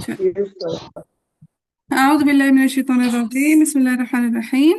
أعوذ بالله من الشيطان الرجيم بسم الله الرحمن الرحيم.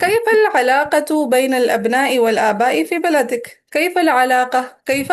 كيف العلاقة بين الأبناء والآباء في بلدك؟ كيف العلاقة؟ كيف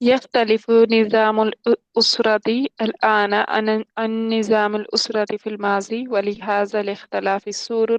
يختلف نظام الأسرة الآن عن نظام الأسرة في الماضي، ولهذا الاختلاف السور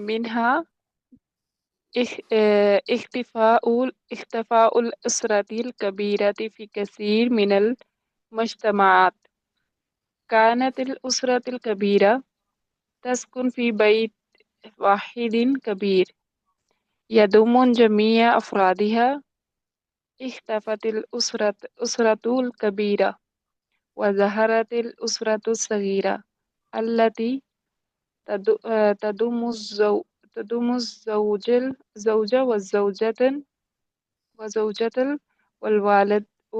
منها اختفاء الأسرة الكبيرة في كثير من المجتمعات. كانت الأسرة الكبيرة تسكن في بيت واحد كبير يضم جميع أفرادها. اختفت الأسرة الكبيرة وظهرت الأسرة الصغيرة التي تضم الزوج والزوجة والزوجة والوالد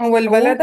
أو والولد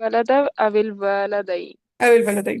ولد أو الولدين أو الولدين.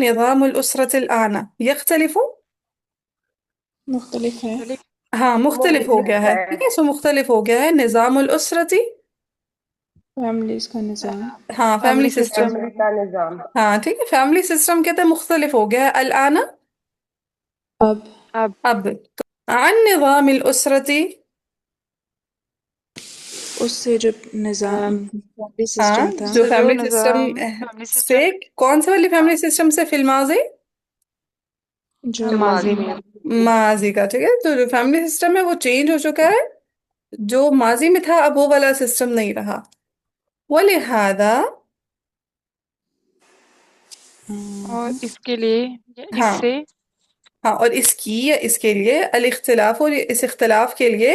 نظام الأسرة الأعنى. يختلف، مختلف ہے. مختلف ہاں مختلف ہو گیا ہے، ٹھیک ہے، سو مختلف ہو گیا ہے نظام الأسرتی. فیملیز کا نظام. ہاں فیملی فیملی سسٹم. سسٹم ہاں ٹھیک ہے، فیملی سسٹم کہتے ہیں مختلف ہو گیا ہے الآن اب اب اب. عن نظام الأسرة، اس سے جو نظام فیملی ہاں سسٹم تھا. جو سے جو فیملی سسٹم نظام فیملی سے، سسٹم کون سے والی فیملی سسٹم سے فی الماضی، جو ماضی میں ماضی کا، ٹھیک ہے، تو جو فیملی سسٹم ہے وہ چینج ہو چکا ہے، جو ماضی میں تھا اب وہ والا سسٹم نہیں رہا. وَلِهَذَا، اور اس کے لیے یا اس ہاں سے ہاں، اور اس کی یا اس کے لیے الاختلاف، اور اس اختلاف کے لیے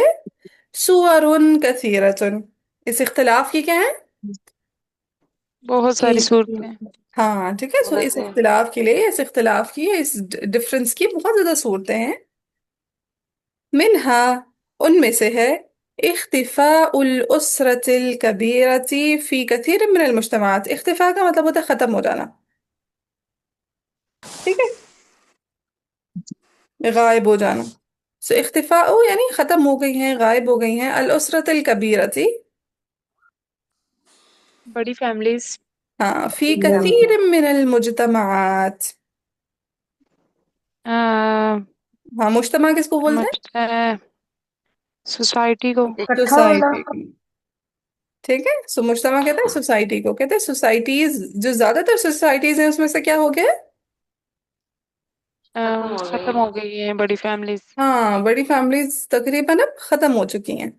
صور کثیرۃ، اس اختلاف کی کیا ہے، بہت ساری صورتیں ہاں ٹھیک ہے، سو اس اختلاف کے لیے، اس اختلاف کی، اس ڈفرنس کی بہت زیادہ صورتیں ہیں. منہا، ان میں سے ہے اختفاء الأسرة الكبيرة في كثير من المجتمعات. اختفاء کا مطلب ہوتا ہے ختم ہو جانا، ٹھیک ہے، غائب ہو جانا. سو اختفاء یعنی ختم ہو گئی ہیں، غائب ہو گئی ہیں، الأسرة الكبيرة، بڑی فیملیز ہاں، فی كثير من المجتمعات. ہاں مجتمع کس کو بولتے سوسائٹی کو ہیں، سوسائٹی، ٹھیک ہے. سو مجتمع کہتے ہیں سوسائٹی کو، کہتے ہیں سوسائٹیز، جو زیادہ تر سوسائٹیز ہیں اس میں سے کیا ہو گیا، ختم ہو گئی ہیں بڑی فیملیز ہاں بڑی فیملیز تقریباً اب ختم ہو چکی ہیں.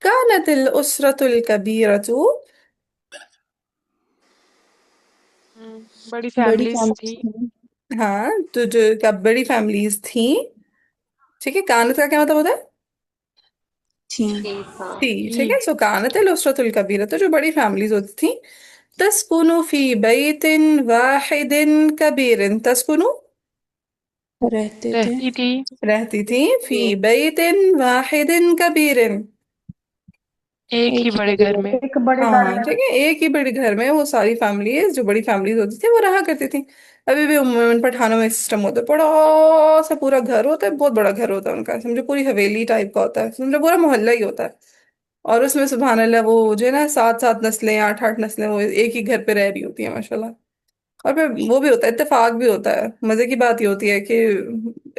كانت الأسرة الكبيرة، بڑی بڑی فیملیز تھی فیملیز تھیں. ہاں تو جو بڑی فیملیز تھیں، ٹھیک ہے، کانت کا کیا مطلب ہوتا ہے، تھیں. تھی، تھی ٹھیک ہے. سو کانت الأسرة الكبيرة، تو جو بڑی فیملیز ہوتی تھیں، تسكن في بيت واحد كبير. تسكن، رہتے تھے. رہتی تھی رہتی تھی، فی بیت واحد کبیر، ایک ہی ایک ہی بڑے گھر میں ہاں ٹھیک ہے، ایک ہی بڑے گھر میں وہ ساری فیملیز، جو بڑی فیملیز ہوتی تھی وہ رہا کرتی تھی. ابھی بھی عموماً پٹھانوں میں سسٹم ہوتا ہے، بڑا سا پورا گھر ہوتا ہے، بہت بڑا گھر ہوتا ہے ان کا، سمجھو پوری حویلی ٹائپ کا ہوتا ہے، سمجھو پورا محلہ ہی ہوتا ہے. اور اس میں سبحان اللہ وہ جو ہے نا، سات سات نسلیں، آٹھ آٹھ نسلیں وہ ایک ہی گھر پہ رہ رہی ہوتی ہیں ماشاء اللہ. اور پھر وہ بھی ہوتا ہے، اتفاق بھی ہوتا ہے. مزے کی بات یہ ہوتی ہے کہ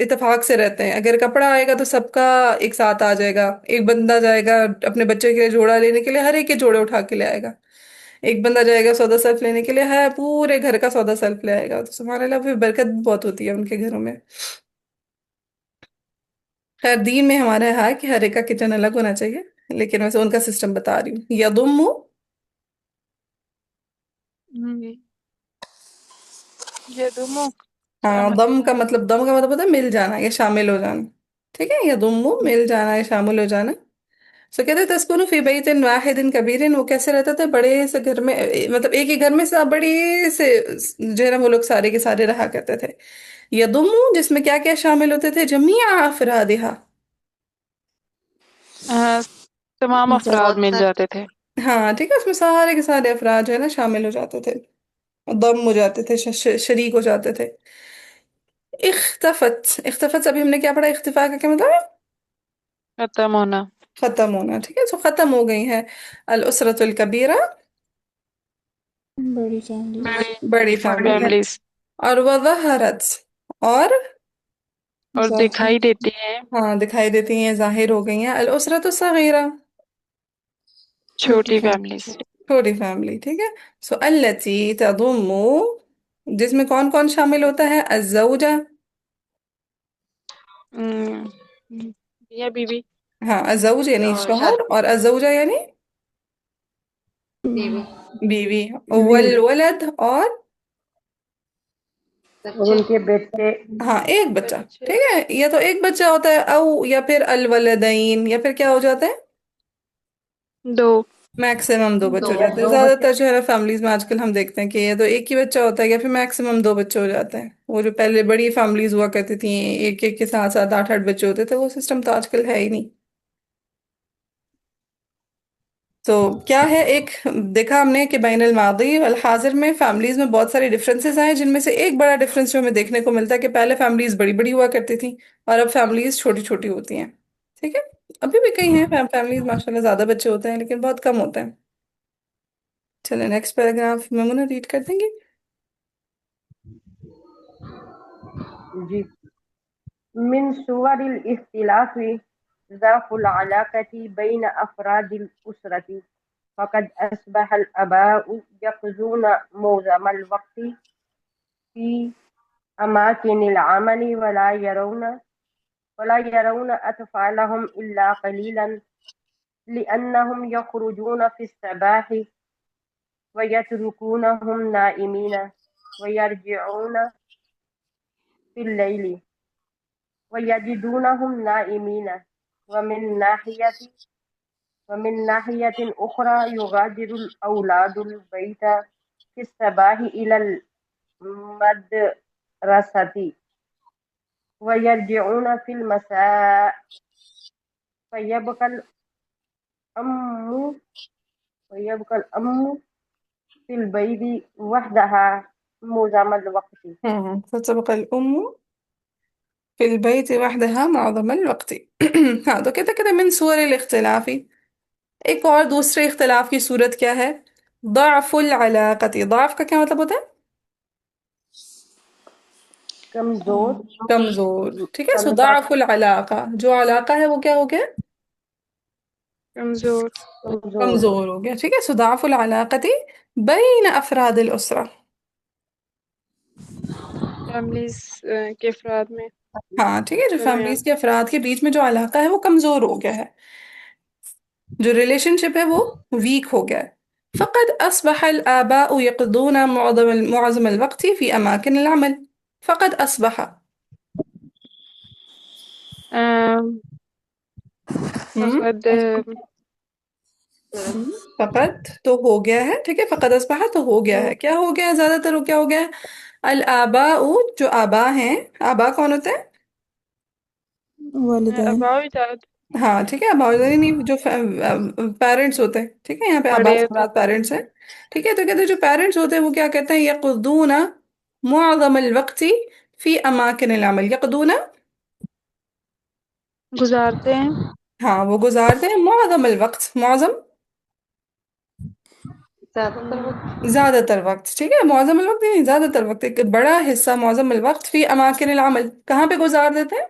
اتفاق سے رہتے ہیں. اگر کپڑا آئے گا تو سب کا ایک ساتھ آ جائے گا، ایک بندہ جائے گا اپنے بچے کے لیے جوڑا لینے کے لیے، ہر ایک کے جوڑے اٹھا کے لے آئے گا. ایک بندہ جائے گا سودا سلف لینے کے لیے، ہے پورے گھر کا سودا سلف لے آئے گا. تو سبحان اللہ پھر برکت بہت ہوتی ہے ان کے گھروں میں. خیر دین میں ہمارا ہے کہ ہر ایک کا کچن الگ ہونا چاہیے، لیکن ویسے ان کا سسٹم بتا رہی ہوں. یضم، یدمو کیا ہاں مطلب ہے دم کا مطلب ہوتا ہے مل جانا یا شامل ہو جانا، ٹھیک ہے. یضم مل جانا یا شامل ہو جانا. سو کہتے ہیں تسکن فی بیت واحد کبیر، وہ کیسے رہتے تھے، بڑے سے گھر میں، مطلب ایک ہی گھر میں سے بڑی سے جو ہے نا وہ لوگ سارے کے سارے رہا کرتے تھے. یضم، جس میں کیا کیا شامل ہوتے تھے، جمیع افرادہا، آہ، تمام افراد بہت مل سارے. جاتے تھے ہاں ٹھیک ہے، اس میں سارے کے سارے افراد جو ہے نا شامل ہو جاتے تھے، ضم ہو جاتے تھے، شریک ہو جاتے تھے. اختفت سے ابھی ہم نے کیا پڑھا، اختفاء کا کیا مطلب ہے، ختم ہونا ختم ہونا، ٹھیک ہے. سو ختم ہو گئی ہیں الاسرۃ الکبیرہ، بڑی فیملیز. بڑی فیملی ہے. فیملیز اور وظہرت، اور اور ظاہر. دکھائی دیتی ہیں ہاں دکھائی دیتی ہیں، ظاہر ہو گئی ہیں، الاسرۃ الصغیرہ، چھوٹی چھوٹی فیملی. فیملیز چھوٹی فیملی، ٹھیک ہے. سو التی تضم، جس میں کون کون شامل ہوتا ہے، الزوجہ، یا بیوی ہاں الزوج یعنی شوہر، اور الزوجہ یعنی بیوی. بیوی، والولد، اور بچے ہاں ایک بچہ، بچے ٹھیک ہے. یا تو ایک بچہ ہوتا ہے، او یا پھر الولدین، یا پھر کیا ہو جاتا ہے، دو میکسیمم دو بچے ہو جاتے ہیں. زیادہ تر جو ہے فیملیز میں آج کل ہم دیکھتے ہیں کہ یا تو ایک ہی بچہ ہوتا ہے یا پھر میکسیمم دو بچے ہو جاتے ہیں. وہ جو پہلے بڑی فیملیز ہوا کرتی تھیں، ایک ایک کے ساتھ ساتھ آٹھ آٹھ بچے ہوتے تھے، وہ سسٹم تو آج کل ہے ہی نہیں. تو کیا ہے ایک دیکھا ہم نے کہ بین الماضی والحاضر میں فیملیز میں بہت سارے ڈفرینسز آئے، جن میں سے ایک بڑا ڈفرینس جو ہمیں دیکھنے کو ملتا ہے کہ پہلے فیملیز بڑی بڑی ہوا کرتی تھیں اور اب فیملیز چھوٹی چھوٹی ہوتی ہیں، ٹھیک ہے؟ ابھی بھی کئی ہیں فیملیز ماشاءاللہ زیادہ بچے ہوتے ہیں لیکن بہت کم ہوتے ہیں۔ چلیں نیکسٹ پیراگراف میمونہ ریڈ کر دیں گی؟ جی من صور الاختلاف ضعف العلاقة بين أفراد الأسرة فقد أصبح الآباء يقضون معظم الوقت في أماكن العمل ولا يرون أطفالهم إلا قليلا لأنهم يخرجون في الصباح ويتركونهم نائمين ويرجعون في الليل ويجدونهم نائمين ومن ناحية أخرى يغادر الأولاد البيت في الصباح إلى المدرسة ويرجعون في المساء فيبقى الأم فيبقى الأم في البيت وحدها معظم الوقت. فتبقى الأم في البيت وحدها معظم الوقت ہاں تو کہتے کہتے من صور الاختلاف، ایک اور دوسرے اختلاف کی صورت کیا ہے؟ ضعف العلاقتی، ضعف کا کیا مطلب ہوتا ہے؟ کمزور کمزور، ٹھیک ہے؟ سو طبقہ ضعف العلاقہ، جو علاقہ ہے وہ کیا ہو گیا؟ کمزور کمزور کمزور ہو گیا، ٹھیک ہے؟ سو ضعف العلاقتی بین افراد الاسرہ، فیملیز کے افراد میں ہاں ٹھیک ہے، جو درمیان. فیملیز کے افراد کے بیچ میں جو علاقہ ہے وہ کمزور ہو گیا ہے، جو ریلیشن شپ ہے وہ ویک ہو گیا ہے۔ فقد أصبح الآباء يقضون معظم الوقت في أماكن العمل، فقد أصبح آم، ہم، فقد فقد تو ہو گیا ہے، ٹھیک ہے؟ فقد أصبح تو ہو گیا ہے، کیا ہو گیا ہے؟ زیادہ تر کیا ہو گیا ہے؟ الآباء، جو آبا ہیں، آبا کون ہوتے ہیں؟ والدین، اباؤ اجاد ہاں ٹھیک ہے، آبا نہیں، جو پیرنٹس ہوتے ہیں، ٹھیک ہے؟ یہاں پہ آبا بڑے سے ہوتے مراد پیرنٹس ہیں، ٹھیک ہے؟ تو کہتے ہیں جو پیرنٹس ہوتے ہیں وہ کیا کہتے ہیں؟ یقضون معظم الوقت فی اماکن العمل، یقضون، گزارتے ہیں ہاں وہ گزارتے ہیں معظم الوقت، معظم زیادہ تر وقت زیادہ تر وقت، ٹھیک ہے؟ معظم الوقت یعنی زیادہ تر وقت، ایک بڑا حصہ معظم الوقت فی اماکن العمل، کہاں پہ گزار دیتے ہیں؟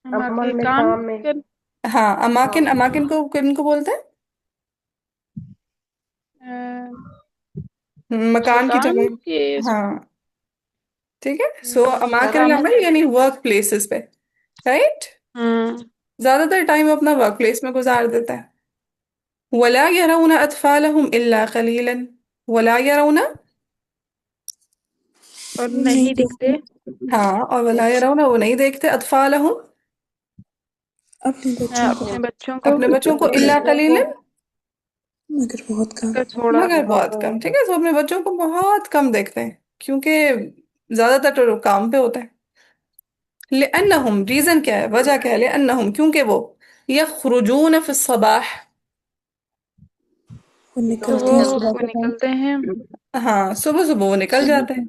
عمل ہمارے میں کام کام میں ہاں کام اماکن، اماکن کو کن کو بولتے آم، ہیں؟ مکان کی مکان جمع، کے ہاں ٹھیک ہے، سو اماکن کام العمل یعنی ورک پلیسز پہ، رائٹ؟ ہوں زیادہ تر ٹائم اپنا ورک پلیس میں گزار دیتا ہے۔ ولا يرون اطفالهم الا قليلا، ولا يرون، اور نہیں نہیں دکھتے دیکھتے ہاں اور ولا يرون وہ نہیں دیکھتے اطفالهم اپنے بچوں کو اپنے بچوں کو اپنے بچوں کو اپنے الا بچوں کو قليلا، مگر بہت کم۔ مگر تھوڑا مگر بہت کم، ٹھیک ہے؟ سو اپنے بچوں کو بہت کم دیکھتے ہیں کیونکہ زیادہ تر تو کام پہ ہوتا ہے۔ لأنهم، ریزن کیا ہے، وجہ کیا ہے؟ لأنهم کیونکہ وہ یخرجون فی الصباح، وہ تو نکلتے ہیں صبح وہ کے ٹائم، نکلتے ہیں ہاں صبح صبح وہ نکل جاتے ہیں۔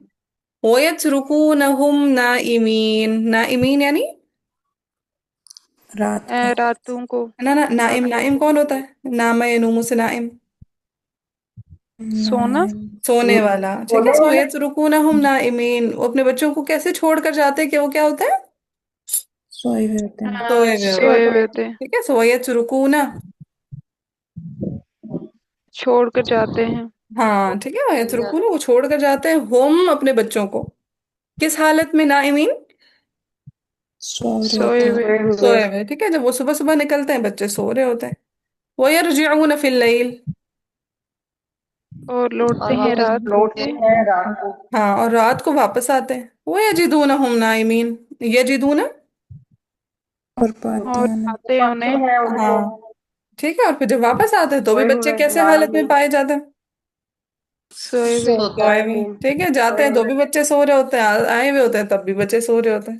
وَيَتْرُكُونَهُمْ نَائِمِينَ، نائمین یعنی رات کو۔ راتوں کو نا نائم، راتوں نائم کو کون ہوتا ہے؟ نام ینوم سے نائم، سونا نائم، سونے والا، ٹھیک ہے؟ ہونے سو والا یترکونہم نائمین، وہ اپنے بچوں کو کیسے چھوڑ کر جاتے ہیں کہ وہ کیا ہوتا ہے؟ سوئے ہوئے ہوتے ہیں۔ سوئے ہوئے ہوتے سوئے ہیں، ہوئے تھے ٹھیک ہے؟ سو یترکون، چھوڑ کر جاتے ہیں ہاں ٹھیک ہے، یترکون وہ چھوڑ کر جاتے ہیں، ہم اپنے بچوں کو کس حالت میں؟ نائمین، سو رہے ہوتے سوئے ہیں۔ ہوئے ہوئے ہوئے سوئے ہوئے، ٹھیک ہے؟ جب وہ صبح صبح نکلتے ہیں بچے سو رہے ہوتے ہیں۔ وَيَرْجِعُونَ فِي اللَّيْلِ، اور اور لوٹتے ہیں واپس رات لوٹتے میں ہیں رات کو ہاں اور رات کو واپس آتے ہیں۔ وَيَجِدُونَهُمْ نَائِمِينَ، یجدون، اور پاتے اور ہیں انہیں۔ آتے ہیں پاتے انہیں ہیں ان کو ہاں ٹھیک ہے، اور پھر جب واپس آتے ہیں تو بھی سوئے بچے ہوئے کیسے حالت میں نائمین پائے جاتے ہیں؟ سوئے ہوئے سوئے ہوئے، نائمین ٹھیک ہے؟ جاتے سوئے ہیں تو ہوئے بھی بچے سو رہے ہوتے ہیں، آئے ہوئے ہوتے ہیں تب بھی بچے سو رہے ہوتے ہیں۔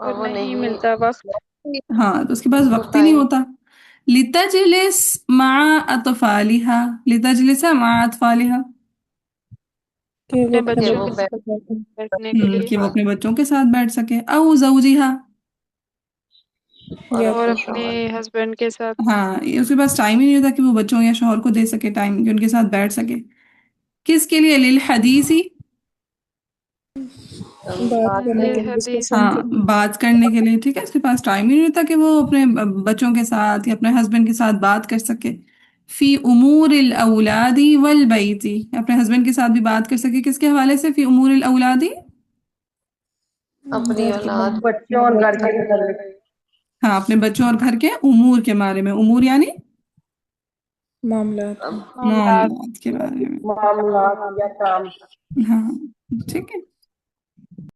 اور وہ نہیں نہیں ملتا وقت ہاں تو اس کے پاس وقت ہی نہیں ہوتا. لتجلس مع اطفالها لتجلس مع اطفالها کہ وہ اپنے اپنے بچوں وہ کے بچوں کے ساتھ بیٹھنے کے لیے کہ وہ اپنے بچوں کے ساتھ بیٹھ سکے. او زوجها یا اور پھر اپنے ہسبینڈ کے ساتھ ہاں یہ اس کے پاس ٹائم ہی نہیں ہوتا کہ وہ بچوں یا شوہر کو دے سکے ٹائم کہ ان کے ساتھ بیٹھ سکے. کس کے لیے؟ للحدیثی بات کرنے کے لیے، ڈسکشن ہاں کے لیے. بات کرنے کے لیے. ٹھیک ہے اس کے پاس ٹائم ہی نہیں ہوتا کہ وہ اپنے بچوں کے ساتھ یا اپنے ہسبینڈ کے ساتھ بات کر سکے. فی امور الاولاد والبیت اپنے ہسبینڈ کے ساتھ بھی بات کر سکے. کس کے حوالے سے؟ فی امور الاولاد اپنی گھر کے اولاد بچوں اور گھر کے متعلق ہاں اپنے بچوں اور گھر کے امور کے بارے میں. امور یعنی معاملات. معاملات معاملات کے بارے میں. معاملات یا کام. ہاں ٹھیک ہے.